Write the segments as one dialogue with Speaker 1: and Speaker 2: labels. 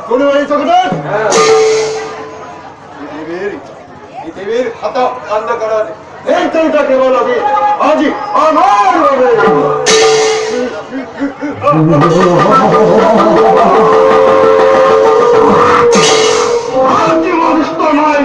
Speaker 1: শুনে বাড়ি চোখটার পৃথিবীর খাতা বন্ধ করার এইটা কেবল আমি আজই আমার হবে। মানুষ তো নয়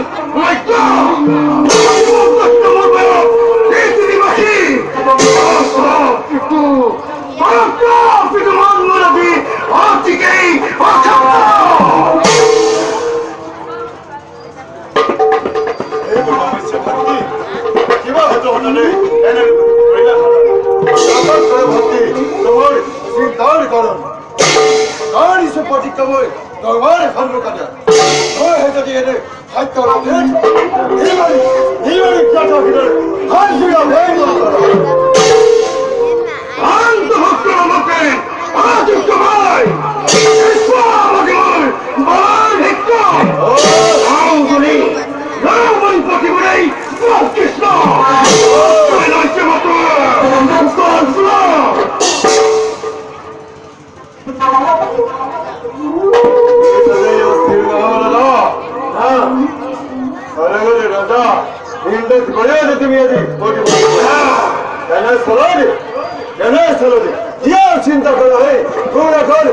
Speaker 1: চিন্তা করা হয় তোমরা এখন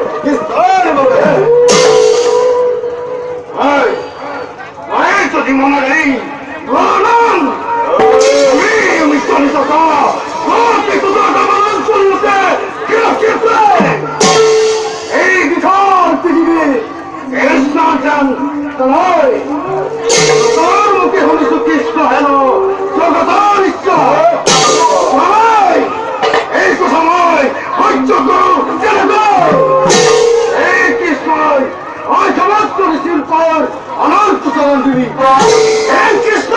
Speaker 1: যদি মনে নেই এই বিশাল পৃথিবী তোর মুখে হল কৃষ্ণ হেন জগতার ইচ্ছা এই তো সময় হইচ করো এই কৃষ্ণ ওই সমস্ত ঋষির পর অনন্ত চরণ দিবি এই কৃষ্ণ